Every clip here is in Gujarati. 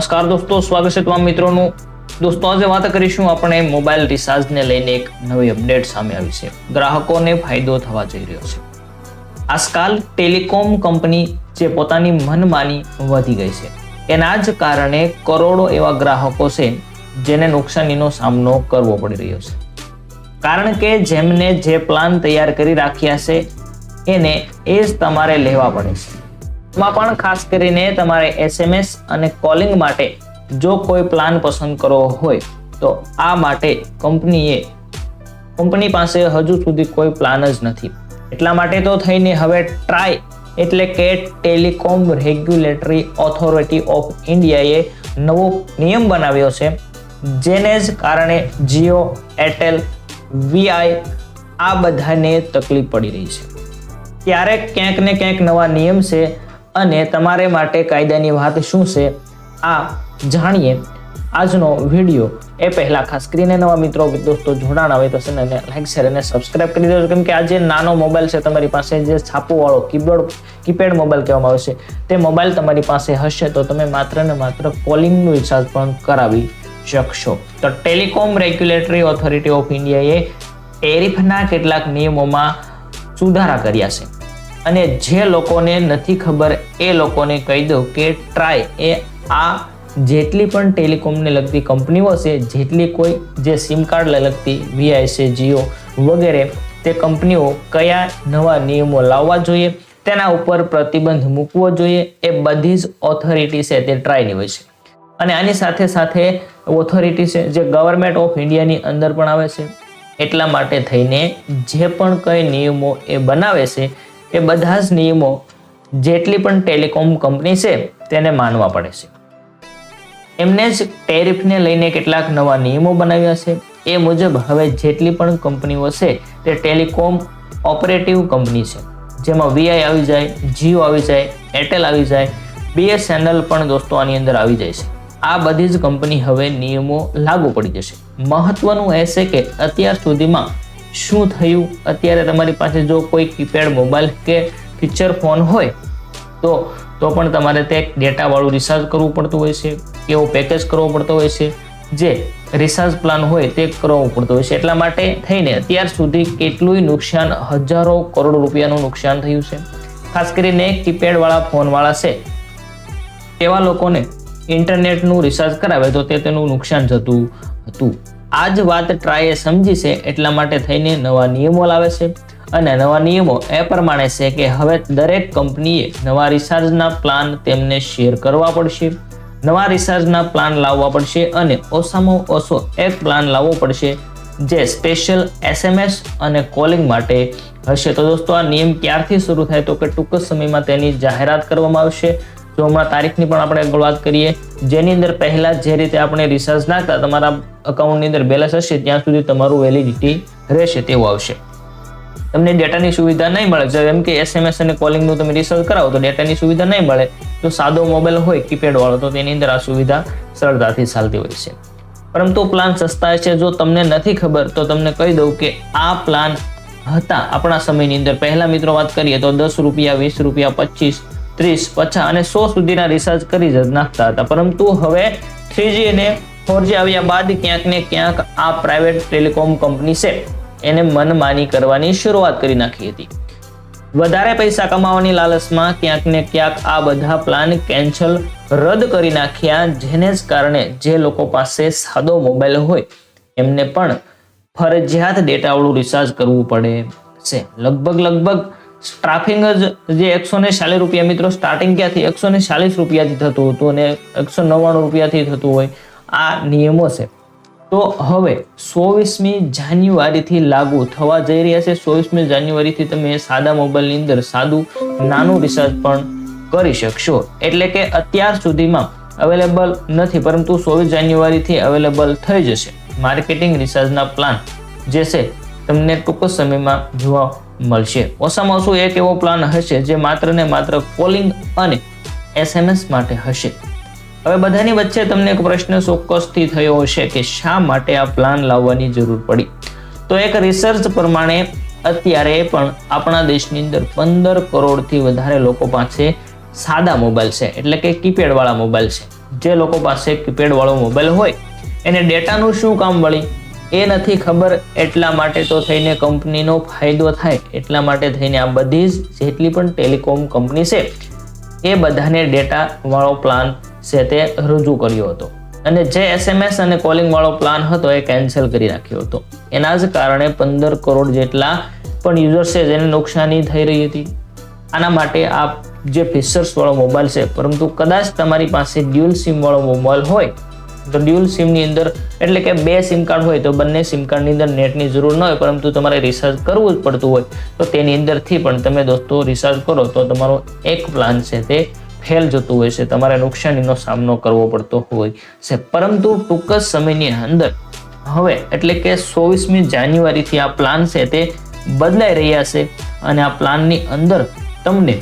નમસ્કાર દોસ્તો, સ્વાગત છે તમામ મિત્રોનું। દોસ્તો આજે વાત કરીશું આપણે મોબાઈલ રિચાર્જને લઈને એક નવી અપડેટ સામે આવી છે। ગ્રાહકોને ફાયદો થવા જઈ રહ્યો છે। આજકાલ ટેલિકોમ કંપની જે પોતાની મનમાની વધી ગઈ છે, એના જ કારણે કરોડો એવા ગ્રાહકો છે જેને નુકસાનીનો સામનો કરવો પડી રહ્યો છે। કારણ કે જેમને જે પ્લાન તૈયાર કરી રાખ્યા છે એને એ જ તમારે લેવા પડે છે। માં પણ ખાસ કરીને તમારે SMS અને કોલિંગ માટે જો કોઈ પ્લાન પસંદ કરવો હોય તો આ માટે કંપની પાસે હજુ સુધી કોઈ પ્લાન જ નથી। એટલા માટે તો થઈને હવે ટ્રાય એટલે કે ટેલિકોમ રેગ્યુલેટરી ઓથોરિટી ઓફ ઇન્ડિયાએ નવો નિયમ બનાવ્યો છે, જેને જ કારણે જીઓ, એરટેલ, વીઆઈ આ બધાને તકલીફ પડી રહી છે। ત્યારે ક્યાંક ને ક્યાંક નવા નિયમ છે અને તમારે માટે કાયદાની વાત શું છે આ જાણીએ આજનો વિડીયો। એ પહેલા ખાસ કરીને નવા મિત્રો દોસ્તો જોડાણ આવે તો ચેનલને લાઈક, શેર અને સબસ્ક્રાઇબ કરી દેજો, કેમ કે આ જે નાનો મોબાઈલ છે તમારી પાસે, જે છાપુવાળો કીપેડ મોબાઈલ કહેવામાં આવે છે, તે મોબાઈલ તમારી પાસે હશે તો તમે માત્ર ને માત્ર કોલિંગનું રિચાર્જ પણ કરાવી શકશો। તો ટેલિકોમ રેગ્યુલેટરી ઓથોરિટી ઓફ ઇન્ડિયાએ ટેરિફના કેટલાક નિયમોમાં સુધારા કર્યા છે અને જે લોકોને નથી ખબર એ લોકોને કહી દઉં કે ટ્રાય એ આ જેટલી પણ ટેલિકોમને લગતી કંપનીઓ છે, જેટલી કોઈ જે સિમ કાર્ડ લગતી વીઆઈ છે, જીઓ વગેરે, તે કંપનીઓ કયા નવા નિયમો લાવવા જોઈએ, તેના ઉપર પ્રતિબંધ મૂકવો જોઈએ, એ બધી જ ઓથોરિટી છે તે ટ્રાયની હોય છે। અને આની સાથે સાથે ઓથોરિટી છે જે ગવર્મેન્ટ ઓફ ઇન્ડિયાની અંદર પણ આવે છે। એટલા માટે થઈને જે પણ કઈ નિયમો એ બનાવે છે એ બધા જ નિયમો જેટલી પણ ટેલિકોમ કંપની છે તેને માનવા પડે છે। એમને જ ટેરિફને લઈને કેટલાક નવા નિયમો બનાવ્યા છે। એ મુજબ હવે જેટલી પણ કંપનીઓ છે તે ટેલિકોમ ઓપરેટિવ કંપની છે, જેમાં વીઆઈ આવી જાય, જીઓ આવી જાય, એરટેલ આવી જાય, બીએસએનએલ પણ દોસ્તો આની અંદર આવી જાય છે। આ બધી જ કંપની હવે નિયમો લાગુ પડી જશે। મહત્વનું એ છે કે અત્યાર સુધીમાં શું થયું, અત્યારે તમારી પાસે જો કોઈ કીપેડ મોબાઈલ કે ફીચર ફોન હોય તો પણ તમારે તે ડેટાવાળું રિચાર્જ કરવું પડતું હોય છે, એવો પેકેજ કરવો પડતો હોય છે, જે રિચાર્જ પ્લાન હોય તે કરવું પડતો હોય છે। એટલા માટે થઈને અત્યાર સુધી કેટલું નુકસાન, હજારો કરોડ રૂપિયાનું નુકસાન થયું છે। ખાસ કરીને કીપેડવાળા ફોનવાળા છે તેવા લોકોને ઇન્ટરનેટનું રિચાર્જ કરાવે તો તેનું નુકસાન જતું હતું। આ જ વાત ટ્રાયે સમજી છે, એટલા માટે થઈને નવા નિયમો લાવે છે અને નવા નિયમો એ પ્રમાણે છે કે હવે દરેક કંપનીએ નવા રિચાર્જના પ્લાન તેમને શેર કરવા પડશે, નવા રિચાર્જના પ્લાન લાવવા પડશે અને ઓછામાં ઓછો એક પ્લાન લાવવો પડશે જે સ્પેશિયલ SMS અને કોલિંગ માટે હશે। તો દોસ્તો આ નિયમ ક્યારથી શરૂ થાય તો કે ટૂંક સમયમાં તેની જાહેરાત કરવામાં આવશે। જો હમણાં તારીખની પણ આપણે આગળ વાત કરીએ, જેની અંદર પહેલા જે રીતે આપણે રિચાર્જ નાખતા તમારા અકાઉન્ટની અંદર બેલેન્સ હશે ત્યાં સુધી તમારું વેલિડિટી રહેશે તેવું આવશે। તમને ડેટાની સુવિધા નહીં મળે, જેમ કે SMS અને કોલિંગનું તમે રિચાર્જ કરાવો તો ડેટાની સુવિધા નહીં મળે, તો સાદો મોબાઈલ હોય કીપેડ વાળો તો તેની અંદર આ સુવિધા સરળતાથી ચાલતી હોય છે, પરંતુ પ્લાન સસ્તા છે। જો તમને નથી ખબર તો તમને કહી દઉં કે આ પ્લાન હતા આપણા સમયની અંદર, પહેલા મિત્રો વાત કરીએ તો 10 રૂપિયા, 20 રૂપિયા, 25, 30, 50 અને 100 સુધીના રિચાર્જ કરી જ નાખતા હતા, પરંતુ હવે 3G અને 4G આવ્યા બાદ ક્યાંક ને ક્યાંક આ પ્રાઇવેટ ટેલિકોમ કંપની છે એને મનમાની કરવાની શરૂઆત કરી નાખી હતી। વધારે પૈસા કમાવાની લાલચમાં ક્યાંક ને ક્યાંક આ બધા પ્લાન કેન્સલ, રદ કરી નાખ્યા, જેને જ કારણે જે લોકો પાસે સાદો મોબાઈલ હોય એમને પણ ફરજિયાત ડેટાવાળું રિચાર્જ કરવું પડે છે। લગભગ સ્ટાર્ટિંગ જ જે 140 રૂપિયા મિત્રો સ્ટાર્ટિંગ ક્યાંથી 140 રૂપિયાથી થતું હતું અને 199 રૂપિયાથી થતું હોય આ નિયમો છે। તો હવે 24મી જાન્યુઆરીથી લાગુ થવા જઈ રહ્યા છે। 24મી જાન્યુઆરીથી તમે સાદા મોબાઈલની અંદર સાદું નાનું રિચાર્જ પણ કરી શકશો, એટલે કે અત્યાર સુધીમાં અવેલેબલ નથી, પરંતુ 24 જાન્યુઆરીથી અવેલેબલ થઈ જશે। માર્કેટિંગ રિચાર્જના પ્લાન જે છે તમને ટૂંક સમયમાં જોવા મળશે। ઓછામાં ઓછું એક એવો પ્લાન હશે જે માત્ર ને માત્ર કોલિંગ અને SMS માટે હશે। હવે બધાની વચ્ચે તમને એક પ્રશ્ન ચોક્કસથી થયો હશે કે શા માટે આ પ્લાન લાવવાની જરૂર પડી? તો એક રિસર્ચ પ્રમાણે અત્યારે પણ આપણા દેશની અંદર 15 કરોડથી વધારે લોકો પાસે સાદા મોબાઈલ છે, એટલે કે કીપેડ વાળા મોબાઈલ છે, જે લોકો પાસે કીપેડ વાળો મોબાઈલ હોય એને ડેટાનું શું કામ વળી એ નથી ખબર, એટલા માટે તો થઈને કંપનીનો ફાયદો થાય એટલા માટે થઈને આ બધી જ જેટલી પણ ટેલિકોમ કંપની છે એ બધાને ડેટા વાળો પ્લાન છે તે રજૂ કર્યો હતો અને જે SMS અને કોલિંગ વાળો પ્લાન હતો એ કેન્સલ કરી નાખ્યો હતો. એના જ કારણે 15 કરોડ જેટલા પણ યુઝર્સ છે જેને નુકસાની થઈ રહી હતી. આના માટે આ જે ફીચર્સ વાળો મોબાઈલ છે, પરંતુ કદાચ તમારી પાસે ડ્યુઅલ સિમ વાળો મોબાઈલ હોય તો ડ્યુઅલ સિમની અંદર એટલે કે 2 સિમ કાર્ડ હોય તો બંને સિમ કાર્ડની અંદર નેટની જરૂર ન હોય, પરંતુ તમારે રિચાર્જ કરવું જ પડતું હોય તો તેની અંદરથી પણ તમે દોસ્તો રિચાર્જ કરો તો તમારો એક પ્લાન છે તે ફેલ જતું હોય છે, તમારે નુકસાનીનો સામનો કરવો પડતો હોય છે. પરંતુ ટૂંક જ સમયની અંદર હવે એટલે કે 24મી જાન્યુઆરીથી આ પ્લાન છે તે બદલાઈ રહ્યા છે અને આ પ્લાનની અંદર તમને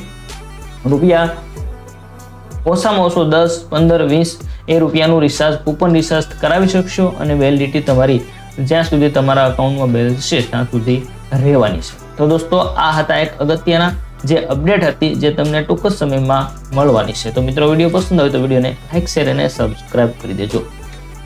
રૂપિયા ઓછામાં ઓછો 10, 15, 20 એ રૂપિયાનું રિચાર્જ કૂપન રિચાર્જ કરાવી શકશો અને વેલિડિટી તમારી જ્યાં સુધી તમારા અકાઉન્ટમાં બેલેન્સ છે ત્યાં સુધી રહેવાની છે. તો દોસ્તો આ હતા એક અગત્યના જે અપડેટ હતી જે તમને ટૂંક જ સમયમાં મળવાની છે. તો મિત્રો વિડીયો પસંદ હોય તો વિડીયોને લાઈક, શેર અને સબસ્ક્રાઇબ કરી દેજો.